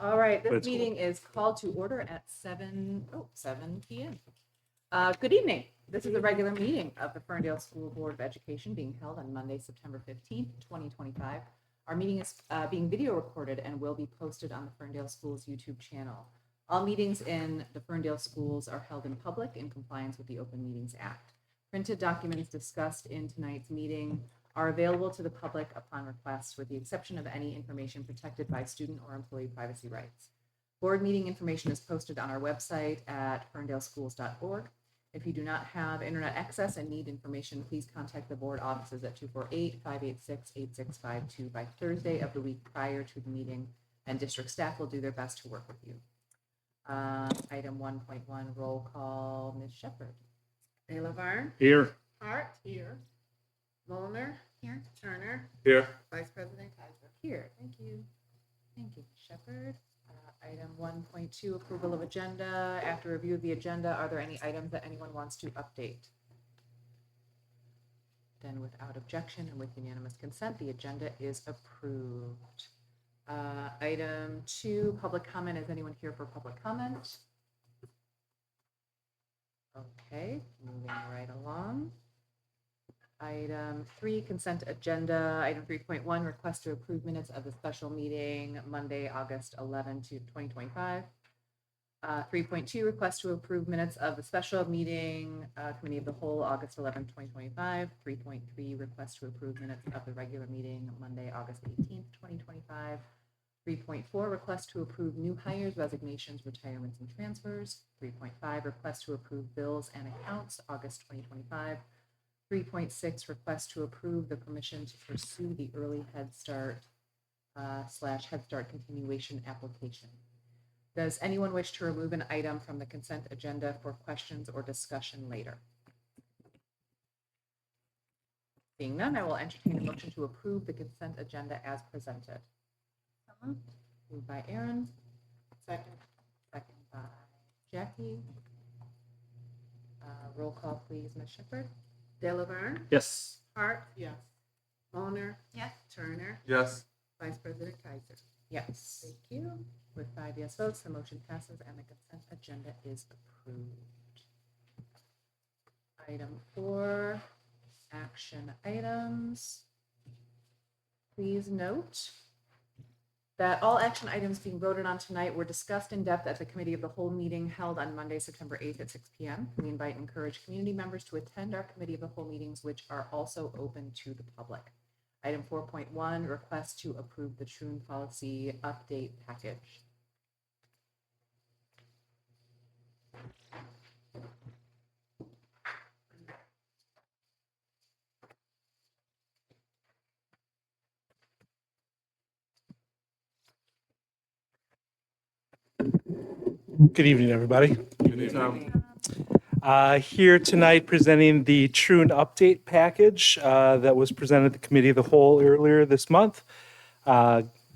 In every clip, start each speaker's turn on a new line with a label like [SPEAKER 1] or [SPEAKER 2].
[SPEAKER 1] All right,
[SPEAKER 2] But
[SPEAKER 1] this
[SPEAKER 2] it's
[SPEAKER 1] meeting is called to order at 7 p.m. Good evening. This is a regular meeting of the Ferndale School Board of Education being held on Monday, September 15th, 2025. Our meeting is being video recorded and will be posted on the Ferndale Schools YouTube channel. All meetings in the Ferndale schools are held in public in compliance with the Open Meetings Act. Printed documents discussed in tonight's meeting are available to the public upon request, with the exception of any information protected by student or employee privacy rights. Board meeting information is posted on our website at ferndaleschools.org. If you do not have internet access and need information, please contact the board offices at 248-586-8652 by Thursday of the week prior to the meeting, and district staff will do their best to work with you. Item 1.1, roll call. Ms. Shepherd.
[SPEAKER 3] Laverne.
[SPEAKER 2] here.
[SPEAKER 3] Hart. Here. Molnar. Here. Turner.
[SPEAKER 2] Here.
[SPEAKER 3] Vice President Kaiser.
[SPEAKER 1] Here. Thank you. Thank you, Shepherd. Item 1.2, approval of agenda. After review of the agenda, are there any items that anyone wants to update? Then without objection and with unanimous consent, the agenda is approved. Item 2, public comment. Is anyone here for public comment? Okay, moving right along. Item 3, consent agenda. Item 3.1, request to approve minutes of the special meeting Monday, August 11, 2025. 3.2, request to approve minutes of the special meeting committee of the whole August 11, 2025. 3.3, request to approve minutes of the regular meeting Monday, August 18, 2025. 3.4, request to approve new hires, resignations, retirements, and transfers. 3.5, request to approve bills and accounts, August 2025. 3.6, request to approve the permission to pursue the early Head Start / Head Start continuation application. Does anyone wish to remove an item from the consent agenda for questions or discussion later? Seeing none, I will entertain a motion to approve the consent agenda as presented. Moved by Aaron. Second by Jackie. Roll call, please, Ms. Shepherd.
[SPEAKER 3] Laverne.
[SPEAKER 2] Yes.
[SPEAKER 3] Hart. Yes. Molnar.
[SPEAKER 4] Yes.
[SPEAKER 3] Turner.
[SPEAKER 2] Yes.
[SPEAKER 3] Vice President Kaiser.
[SPEAKER 1] Yes. Thank you. With 5 yes votes, the motion passes and the consent agenda is approved. Item 4, action items. Please note that all action items being voted on tonight were discussed in depth at the Committee of the Whole meeting held on Monday, September 8th at 6 p.m. We invite and encourage community members to attend our Committee of the Whole meetings, which are also open to the public. Item 4.1, request to approve the Troon policy update package.
[SPEAKER 5] Good evening, everybody.
[SPEAKER 2] Good evening.
[SPEAKER 5] Here tonight presenting the Troon update package that was presented at the Committee of the Whole earlier this month.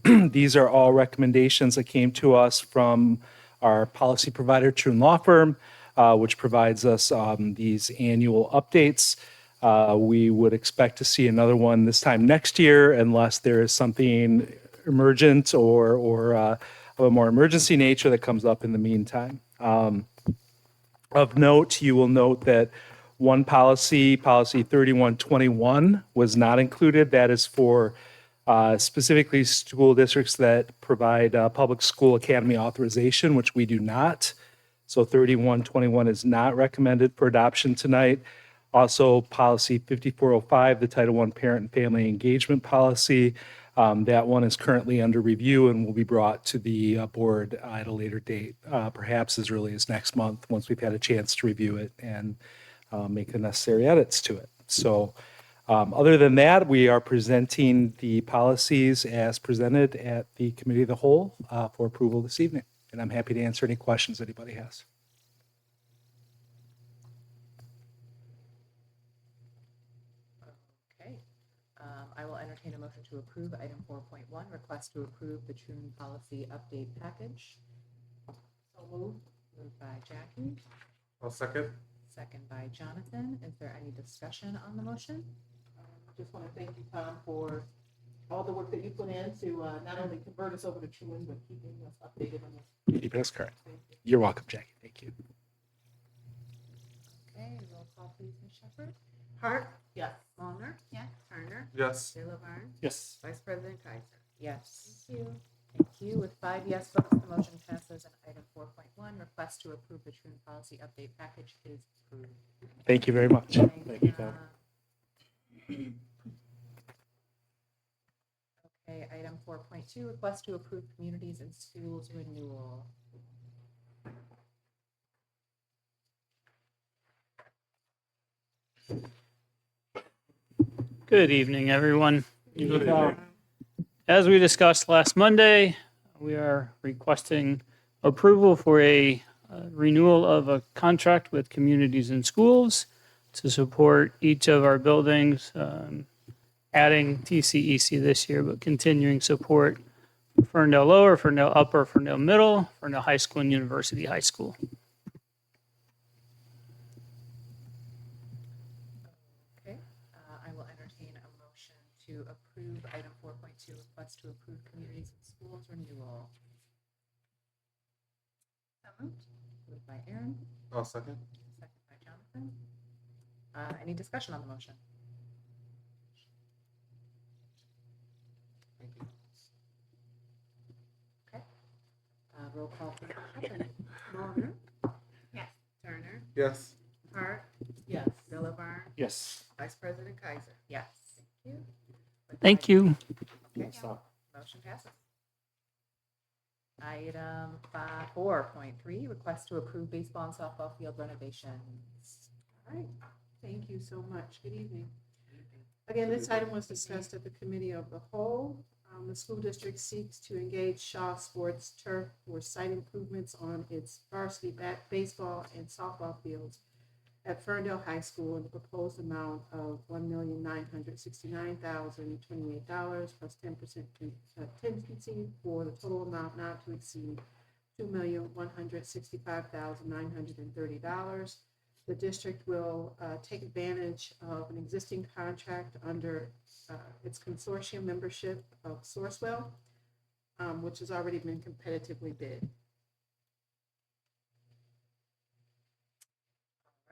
[SPEAKER 5] These are all recommendations that came to us from our policy provider, Troon Law Firm, which provides us these annual updates. We would expect to see another one this time next year unless there is something emergent or of a more emergency nature that comes up in the meantime. Of note, you will note that one policy 3121, was not included. That is for specifically school districts that provide public school academy authorization, which we do not. So 3121 is not recommended for adoption tonight. Also, policy 5405, the Title I Parent and Family Engagement Policy, that one is currently under review and will be brought to the board at a later date, perhaps as early as next month, once we've had a chance to review it and make the necessary edits to it. So other than that, we are presenting the policies as presented at the Committee of the Whole for approval this evening. And I'm happy to answer any questions anybody has.
[SPEAKER 1] Okay. I will entertain a motion to approve item 4.1, request to approve the Troon policy update package. So moved. Moved by Jackie.
[SPEAKER 2] I'll second.
[SPEAKER 1] Second by Jonathan. Is there any discussion on the motion?
[SPEAKER 3] Just want to thank you, Tom, for all the work that you put in to not only convert us over to Truman, but keeping us updated on this.
[SPEAKER 5] That's correct. You're welcome, Jackie. Thank you.
[SPEAKER 1] Okay, roll call please, Ms. Shepherd.
[SPEAKER 3] Hart? Yes. Mulner? Yes. Turner?
[SPEAKER 2] Yes.
[SPEAKER 3] De La Barn?
[SPEAKER 5] Yes.
[SPEAKER 3] Vice President Kaiser?
[SPEAKER 1] Yes. Thank you. Thank you. With 5 yes votes, the motion passes and item 4.1, request to approve the Troon policy update package is approved.
[SPEAKER 5] Thank you very much.
[SPEAKER 2] Thank you, Tom.
[SPEAKER 1] Okay, item 4.2, request to approve communities and schools renewal.
[SPEAKER 4] Good evening, everyone.
[SPEAKER 2] Good evening.
[SPEAKER 4] As we discussed last Monday, we are requesting approval for a renewal of a contract with communities and schools to support each of our buildings, adding TCEC this year, but continuing support for Ferndale Lower, Ferndale Upper, Ferndale Middle, Ferndale High School, and University High School.
[SPEAKER 1] Okay, I will entertain a motion to approve item 4.2, request to approve communities and schools renewal. Moved by Aaron,
[SPEAKER 2] I'll second.
[SPEAKER 1] second by Jonathan. Any discussion on the motion?
[SPEAKER 2] Thank you.
[SPEAKER 1] Okay. Roll call please, Ms. Shepherd.
[SPEAKER 3] Mulner? Yes. Turner?
[SPEAKER 2] Yes.
[SPEAKER 3] Hart? Yes. De La Barn?
[SPEAKER 5] Yes.
[SPEAKER 3] Vice President Kaiser?
[SPEAKER 1] Yes. Thank you. With
[SPEAKER 4] Thank
[SPEAKER 1] five-
[SPEAKER 4] you.
[SPEAKER 1] Okay, motion passes. Item 4.3, request to approve baseball and softball field renovations.
[SPEAKER 3] All right, thank you so much. Good evening. Again, this item was discussed at the Committee of the Whole. The school district seeks to engage Shaw Sports Turf for site improvements on its varsity baseball and softball fields at Ferndale High School in the proposed amount of $1,969,028 plus 10% contingency for the total amount not to exceed $2,165,930. The district will take advantage of an existing contract under its consortium membership of Sourcewell, which has already been competitively bid.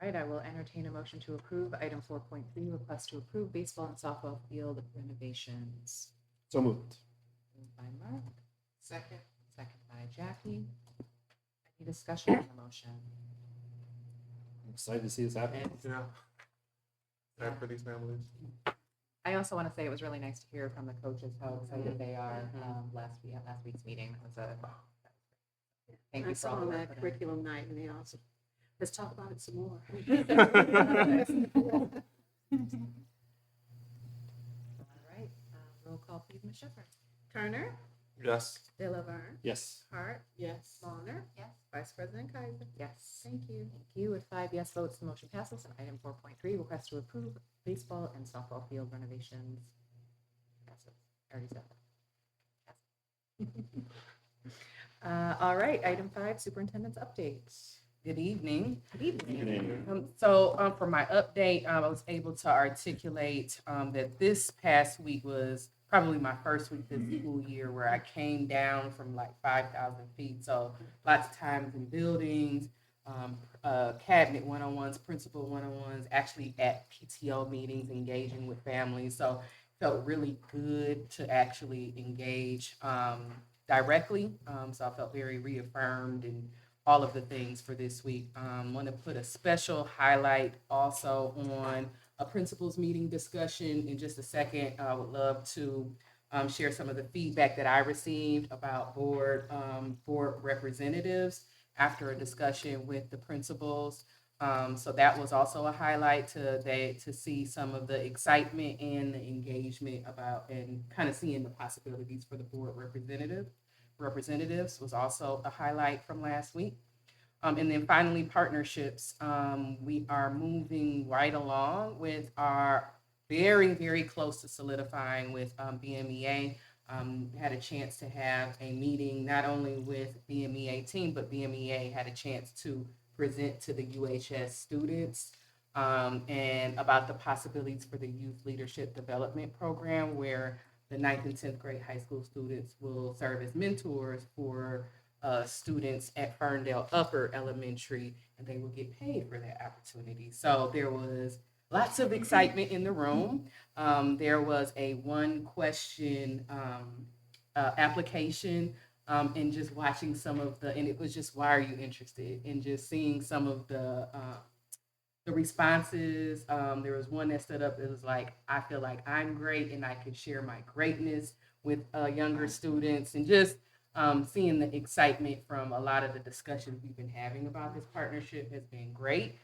[SPEAKER 1] All right, I will entertain a motion to approve item 4.3, request to approve baseball and softball field renovations.
[SPEAKER 2] So moved.
[SPEAKER 1] Moved by Mark,
[SPEAKER 3] Second.
[SPEAKER 1] second by Jackie. Any discussion on the motion?
[SPEAKER 2] I'm excited to see this happen. Yeah. Sad for these families.
[SPEAKER 1] I also want to say it was really nice to hear from the coaches how excited they are. Last week's meeting was a. Thank
[SPEAKER 3] I
[SPEAKER 1] you for all
[SPEAKER 3] saw
[SPEAKER 1] the
[SPEAKER 3] on
[SPEAKER 1] work
[SPEAKER 3] that
[SPEAKER 1] put in.
[SPEAKER 3] curriculum night and they also, let's talk about it some more.
[SPEAKER 1] All right, roll call please, Ms. Shepherd.
[SPEAKER 3] Turner?
[SPEAKER 2] Yes.
[SPEAKER 3] De La Barn?
[SPEAKER 5] Yes.
[SPEAKER 3] Hart? Yes. Mulner? Yes. Vice President Kaiser?
[SPEAKER 1] Yes. Thank you. Thank you. With 5 yes votes, the motion passes. And item 4.3, request to approve baseball and softball field renovations. Passes. I already said that. All right, item 5, superintendent's updates.
[SPEAKER 6] Good evening.
[SPEAKER 1] Good evening.
[SPEAKER 6] For my update, I was able to articulate that this past week was probably my first week this school year where I came down from like 5,000 feet. So lots of times in buildings, cabinet one-on-ones, principal one-on-ones, actually at PTO meetings, engaging with families. So felt really good to actually engage directly. So I felt very reaffirmed and all of the things for this week. Want to put a special highlight also on a principals meeting discussion in just a second. I would love to share some of the feedback that I received about board representatives after a discussion with the principals. So that was also a highlight to see some of the excitement and the engagement about and kind of seeing the possibilities for the board representatives was also a highlight from last week. And then finally, partnerships. We are moving right along with our very, very close to solidifying with BMEA. Had a chance to have a meeting not only with BMEA team, but BMEA had a chance to present to the UHS students and about the possibilities for the Youth Leadership Development Program, where the 9th and 10th grade high school students will serve as mentors for students at Ferndale Upper Elementary, and they will get paid for that opportunity. So there was lots of excitement in the room. There was a one question application, and just watching some of and it was just, why are you interested? And just seeing some of the responses. There was one that stood up. It was like, I feel like I'm great and I can share my greatness with younger students, and just seeing the excitement from a lot of the discussions we've been having about this partnership has been great.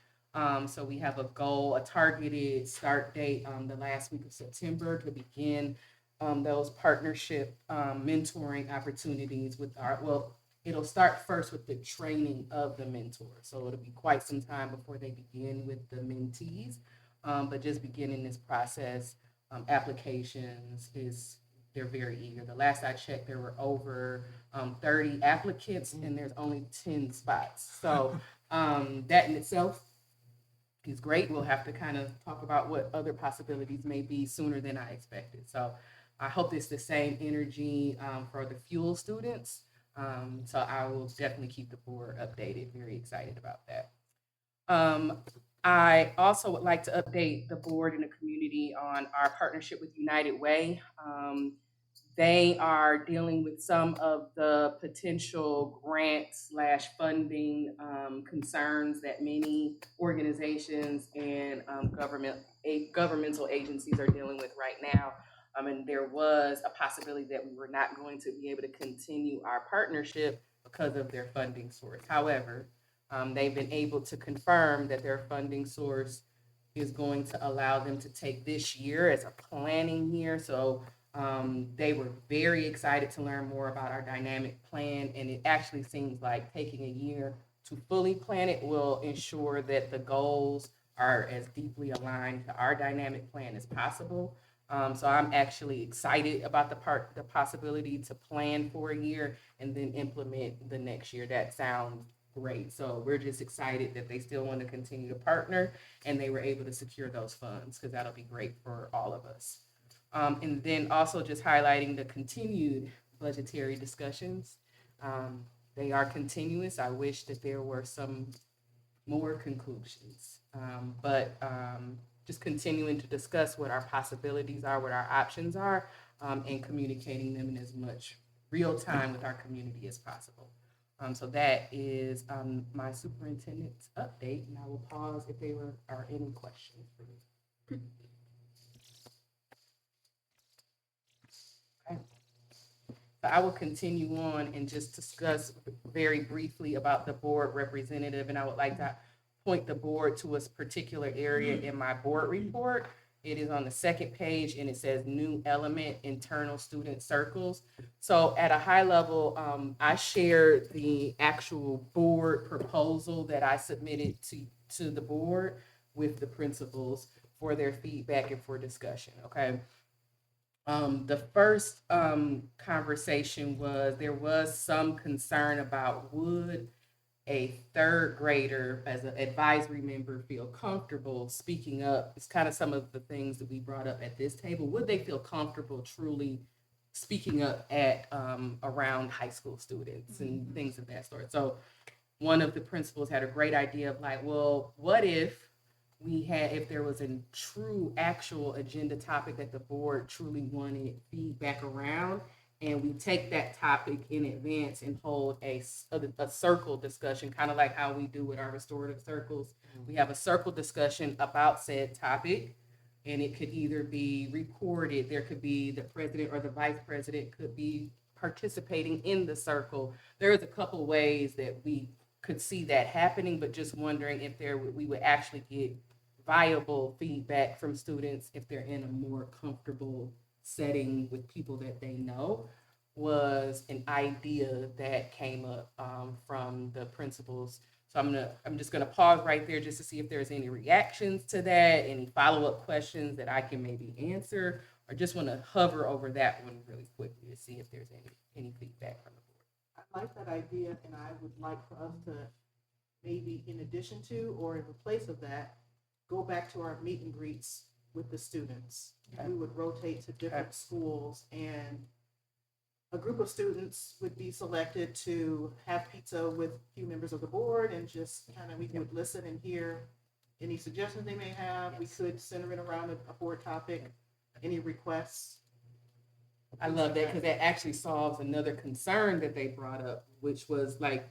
[SPEAKER 6] So we have a goal, a targeted start date the last week of September to begin those partnership mentoring opportunities with it'll start first with the training of the mentor. So it'll be quite some time before they begin with the mentees. But just beginning this process, applications they're very eager. The last I checked, there were over 30 applicants and there's only 10 spots. So that in itself is great. We'll have to kind of talk about what other possibilities may be sooner than I expected. So I hope it's the same energy for the Fuel students. So I will definitely keep the board updated. Very excited about that. I also would like to update the board and the community on our partnership with United Way. They are dealing with some of the potential grant/funding concerns that many organizations and governmental agencies are dealing with right now. And there was a possibility that we were not going to be able to continue our partnership because of their funding source. However, they've been able to confirm that their funding source is going to allow them to take this year as a planning year. So they were very excited to learn more about our dynamic plan, and it actually seems like taking a year to fully plan it will ensure that the goals are as deeply aligned to our dynamic plan as possible. So I'm actually excited about the possibility to plan for a year and then implement the next year. That sounds great. So we're just excited that they still want to continue to partner and they were able to secure those funds, because that'll be great for all of us. And then also just highlighting the continued budgetary discussions. They are continuous. I wish that there were some more conclusions, but just continuing to discuss what our possibilities are, what our options are, and communicating them in as much real time with our community as possible. So that is my superintendent's update, and I will pause if there are any questions for me. Okay. So I will continue on and just discuss very briefly about the board representative, and I would like to point the board to a particular area in my board report. It is on the second page and it says new element, internal student circles. So at a high level, I shared the actual board proposal that I submitted to the board with the principals for their feedback and for discussion, okay? The first conversation was, there was some concern about, would a third grader as an advisory member feel comfortable speaking up? It's kind of some of the things that we brought up at this table. Would they feel comfortable truly speaking up at around high school students and things of that sort? So one of the principals had a great idea of like, well, what if there was a true actual agenda topic that the board truly wanted feedback around, and we take that topic in advance and hold a circle discussion, kind of like how we do with our restorative circles. We have a circle discussion about said topic, and it could either be recorded. There could be the president or the vice president could be participating in the circle. There's a couple ways that we could see that happening, but just wondering if we would actually get viable feedback from students if they're in a more comfortable setting with people that they know, was an idea that came up from the principals. So I'm just gonna pause right there just to see if there's any reactions to that, any follow-up questions that I can maybe answer, or just want to hover over that one really quickly to see if there's any feedback from the board.
[SPEAKER 3] I like that idea, and I would like for us to maybe in addition to or in place of that, go back to our meet and greets with the students. We would rotate to different schools, and a group of students would be selected to have pizza with a few members of the board, and just kind of, we would listen and hear any suggestions they may have. We could center it around a board topic, any requests.
[SPEAKER 6] I love that because that actually solves another concern that they brought up, which was like,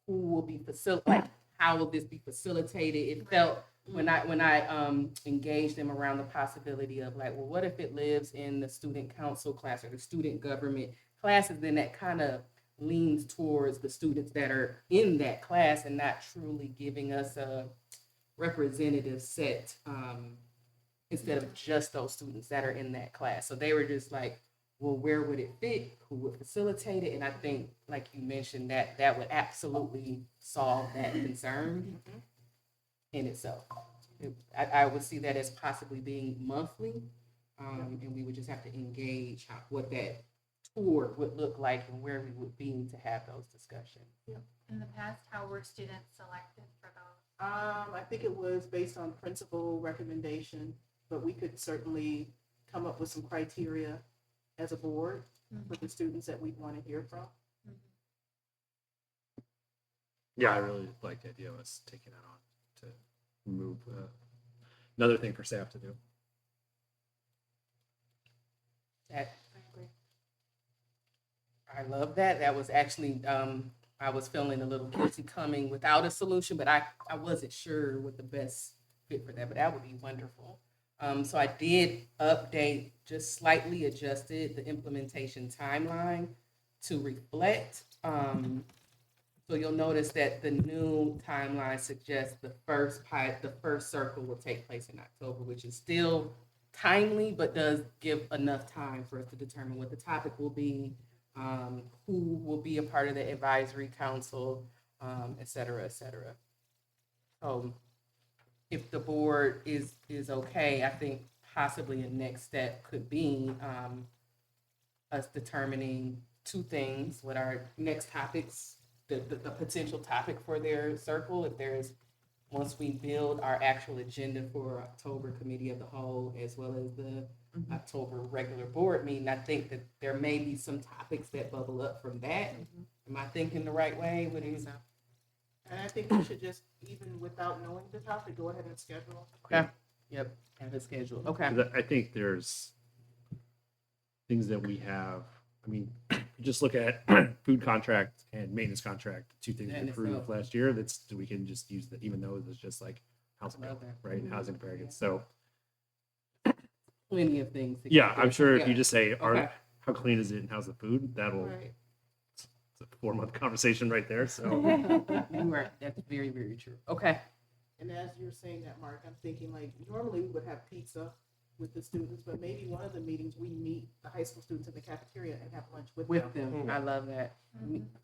[SPEAKER 6] who will be like, how will this be facilitated? It felt when I engaged them around the possibility of like, well, what if it lives in the student council class or the student government classes? Then that kind of leans towards the students that are in that class and not truly giving us a representative set instead of just those students that are in that class. So they were just like, well, where would it fit? Who would facilitate it? And I think, like you mentioned, that would absolutely solve that concern in itself. I would see that as possibly being monthly, and we would just have to engage what that tour would look like and where we would be to have those discussions.
[SPEAKER 7] In the past, how were students selected for those?
[SPEAKER 3] I think it was based on principal recommendation, but we could certainly come up with some criteria as a board for the students that we'd want to hear from.
[SPEAKER 2] Yeah, I really like the idea of us taking that on to remove another thing for staff to do.
[SPEAKER 6] That I love that. That was actually I was feeling a little guilty coming without a solution, but I wasn't sure what the best fit for that, but that would be wonderful. So I did update, just slightly adjusted the implementation timeline to reflect. So you'll notice that the new timeline suggests the first circle will take place in October, which is still timely, but does give enough time for us to determine what the topic will be, who will be a part of the advisory council, et cetera, et cetera. So if the board is okay, I think possibly a next step could be us determining two things, what our next topics, the potential topic for their circle, if there's, once we build our actual agenda for October committee of the whole, as well as the October regular board meeting, I think that there may be some topics that bubble up from that. Am I thinking the right way? What do you know?
[SPEAKER 3] And I think we should just, even without knowing the topic, go ahead and schedule.
[SPEAKER 6] Okay. Yep. Have a schedule. Okay.
[SPEAKER 2] 'Cause I think there's things that we have. I mean, just look at food contract and maintenance contract, two things we
[SPEAKER 6] And
[SPEAKER 2] approved
[SPEAKER 6] itself.
[SPEAKER 2] last year. That's we can just use that, even though it's just like housing bill,
[SPEAKER 6] Love that.
[SPEAKER 2] right? Housing paragraphs. So
[SPEAKER 6] Plenty of things. that
[SPEAKER 2] yeah,
[SPEAKER 6] can
[SPEAKER 2] I'm
[SPEAKER 6] do.
[SPEAKER 2] sure
[SPEAKER 6] Yeah.
[SPEAKER 2] if you just say,
[SPEAKER 6] Okay.
[SPEAKER 2] how clean is it and how's the food? That'll
[SPEAKER 3] Right.
[SPEAKER 2] it's a 4-month conversation right there. So
[SPEAKER 6] You are, that's very, very true. Okay.
[SPEAKER 3] And as you're saying that, Mark, I'm thinking like, normally we would have pizza with the students, but maybe one of the meetings we meet the high school students in the cafeteria and have lunch with
[SPEAKER 6] With
[SPEAKER 3] them.
[SPEAKER 6] them. I love that.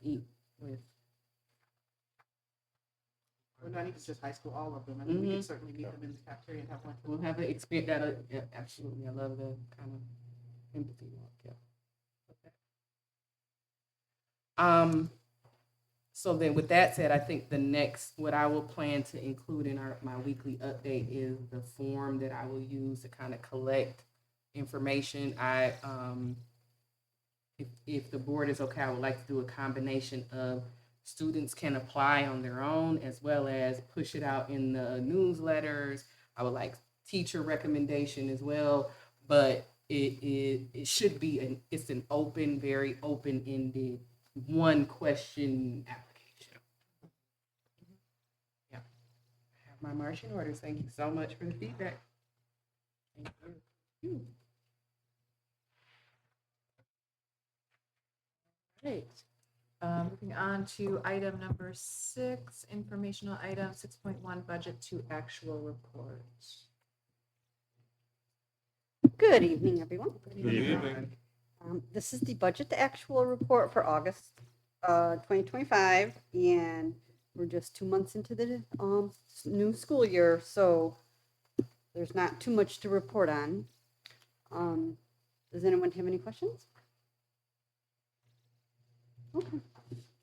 [SPEAKER 6] Eat with.
[SPEAKER 3] Or not even just high school, all of them. I mean, we
[SPEAKER 6] Mhm.
[SPEAKER 3] could certainly meet them in the cafeteria and have lunch with
[SPEAKER 6] We'll
[SPEAKER 3] them.
[SPEAKER 6] have an experience that, yeah, absolutely. I love the kind of empathy walk. Yeah. Okay. So then with that said, I think the next, what I will plan to include in my weekly update is the form that I will use to kind of collect information. If the board is okay, I would like to do a combination of students can apply on their own as well as push it out in the newsletters. I would like teacher recommendation as well, but it should be it's an open, very open-ended, one question application. Yeah. I have my marching orders. Thank you so much for the feedback. Thank you.
[SPEAKER 1] Great. Moving on to item number 6, informational item 6.1, budget to actual report.
[SPEAKER 8] Good evening, everyone.
[SPEAKER 2] Good evening.
[SPEAKER 8] This is the budget to actual report for August 2025, and we're just 2 months into the new school year, so there's not too much to report on. Does anyone have any questions? Okay,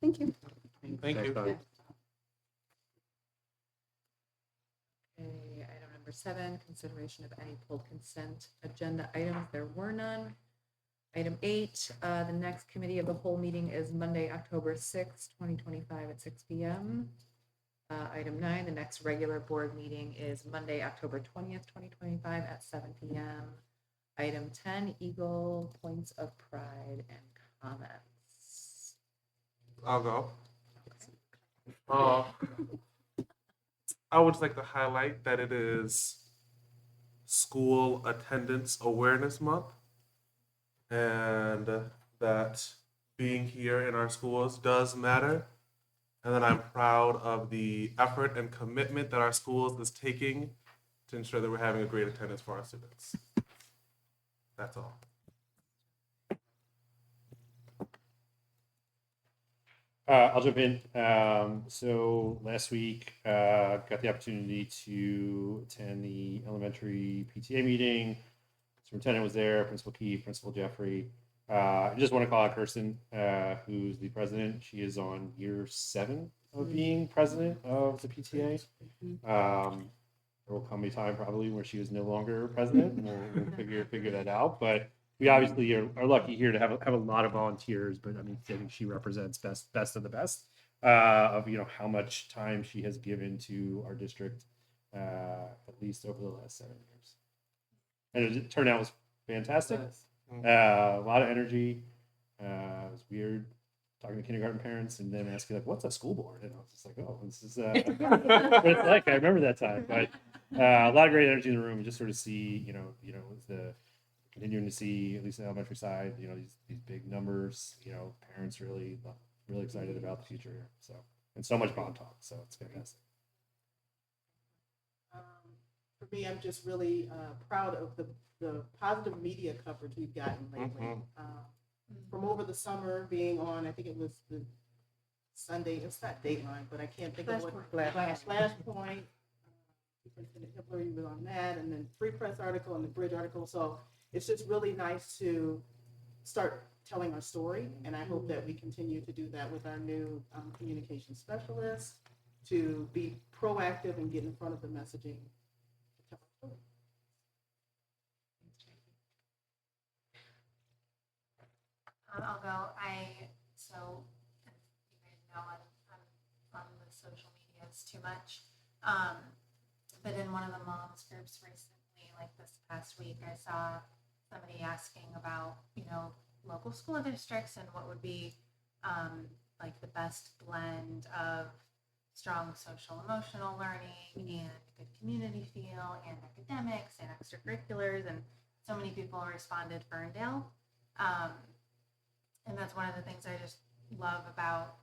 [SPEAKER 8] thank you.
[SPEAKER 2] Thank you.
[SPEAKER 1] Okay, item number 7, consideration of any pulled consent agenda items. There were none. Item 8, the next committee of the whole meeting is Monday, October 6th, 2025 at 6 p.m. Item 9, the next regular board meeting is Monday, October 20th, 2025 at 7 p.m. Item 10, Eagle Points of Pride and comments.
[SPEAKER 9] I'll go. I would like to highlight that it is School Attendance Awareness Month, and that being here in our schools does matter, and that I'm proud of the effort and commitment that our schools is taking to ensure that we're having a great attendance for our students. That's all.
[SPEAKER 2] I'll jump in. So last week, got the opportunity to attend the elementary PTA meeting. Superintendent was there, Principal Keith, Principal Jeffrey. I just want to call out Kirsten, who's the president. She is on year 7 of being president of the PTA. There will come a time probably where she is no longer president, and we'll figure that out. But we obviously are lucky here to have a lot of volunteers. But I mean, I think she represents best of the best of how much time she has given to our district, at least over the last 7 years. And the turnout was fantastic. A lot of energy. It was weird talking to kindergarten parents and then asking like, "What's a school board?" And I was just like, "Oh, this is what it's like." I remember that time. But a lot of great energy in the room. Just sort of see, the continuing to see, at least on the elementary side, these big numbers. Parents really excited about the future here. So, and so much bond talk. So it's fantastic.
[SPEAKER 3] For me, I'm just really proud of the positive media coverage we've gotten lately. From over the summer being on, I think it was the Sunday, it's not Dateline, but I can't think of what. Flashpoint. Superintendent Hipler was on that, and then Free Press article and the Bridge article. So it's just really nice to start telling our story, and I hope that we continue to do that with our new communication specialists to be proactive and get in front of the messaging.
[SPEAKER 7] I'll go. So you guys know I'm on the social medias too much. But in one of the moms groups recently, like this past week, I saw somebody asking about, local school districts and what would be like the best blend of strong social emotional learning and good community feel and academics and extracurriculars. And so many people responded Ferndale. And that's one of the things I just love about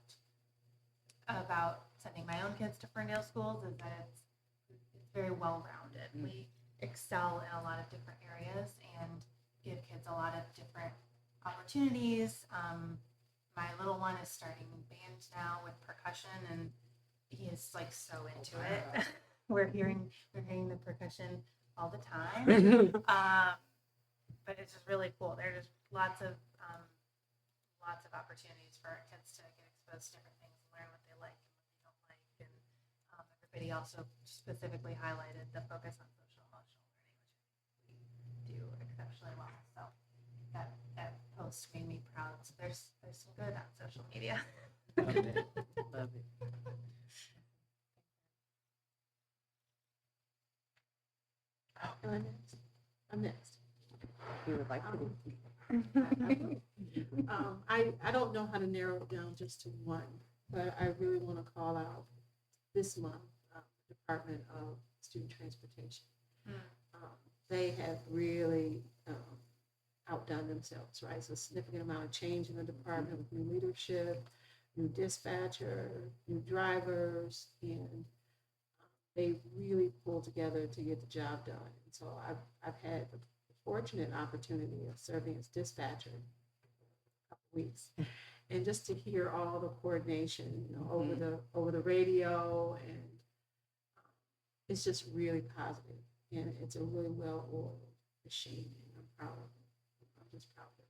[SPEAKER 7] sending my own kids to Ferndale schools is that it's very well-rounded. We excel in a lot of different areas and give kids a lot of different opportunities. My little one is starting band now with percussion, and he is like so into it. We're hearing the percussion all the time. But it's just really cool. There are just lots of opportunities for our kids to get exposed to different things and learn what they like and what they don't like. And everybody also specifically highlighted the focus on social emotional learning, which we do exceptionally well. So that post made me proud. So there's some good on social media.
[SPEAKER 1] Love it. Love it.
[SPEAKER 3] I'm next.
[SPEAKER 1] We would like to.
[SPEAKER 3] I don't know how to narrow it down just to one, but I really want to call out this month, Department of Student Transportation. They have really outdone themselves, right? So a significant amount of change in the department with new leadership, new dispatcher, new drivers, and they really pulled together to get the job done. And so I've had the fortunate opportunity of serving as dispatcher for a couple weeks, and just to hear all the coordination, over the radio, and it's just really positive, and it's a really well-oiled machine, and I'm proud of it. I'm just proud of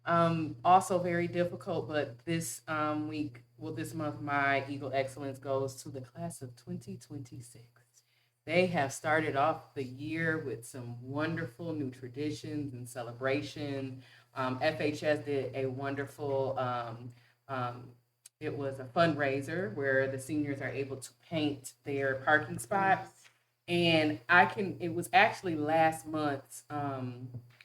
[SPEAKER 6] Also very difficult, but this this month, my Eagle Excellence goes to the class of 2026. They have started off the year with some wonderful new traditions and celebration. FHS did a wonderful, it was a fundraiser where the seniors are able to paint their parking spots. And it was actually last month's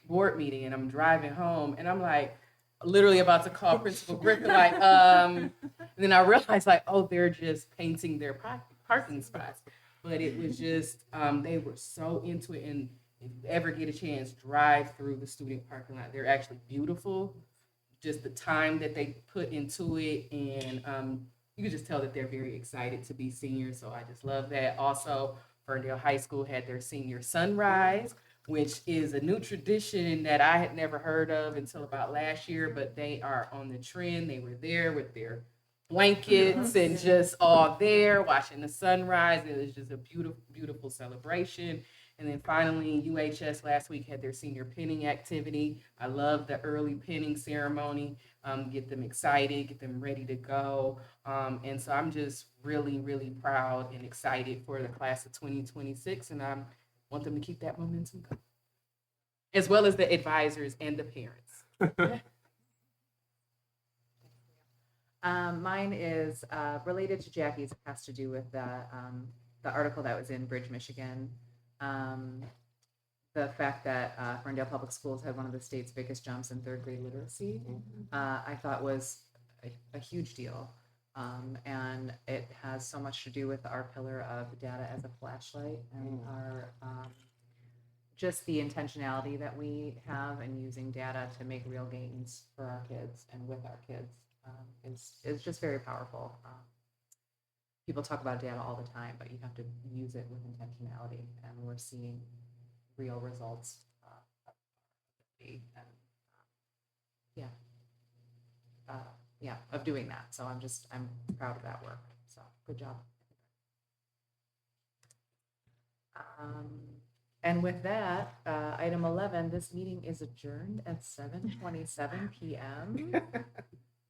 [SPEAKER 6] board meeting, and I'm driving home, and I'm like, literally about to call Principal Griffin, like, and then I realized, like, oh, they're just painting their parking spots. But it was just, they were so into it. And if you ever get a chance, drive through the student parking lot. They're actually beautiful. Just the time that they put into it, and you can just tell that they're very excited to be seniors. So I just love that. Also, Ferndale High School had their senior sunrise, which is a new tradition that I had never heard of until about last year, but they are on the trend. They were there with their blankets and just all there watching the sunrise. It was just a beautiful, beautiful celebration. And then finally, UHS last week had their senior pinning activity. I love the early pinning ceremony, get them excited, get them ready to go. And so I'm just really, really proud and excited for the class of 2026. And I want them to keep that momentum going, as well as the advisors and the parents.
[SPEAKER 1] Mine is related to Jackie's. It has to do with the article that was in Bridge, Michigan. The fact that Ferndale Public Schools had one of the state's biggest jumps in third grade literacy, I thought was a huge deal. And it has so much to do with our pillar of data as a flashlight and our just the intentionality that we have in using data to make real gains for our kids and with our kids is just very powerful. People talk about data all the time, but you have to use it with intentionality, and we're seeing real results. And, of doing that. So I'm proud of that work. So good job. And with that, item 11, this meeting is adjourned at 7:27 p.m.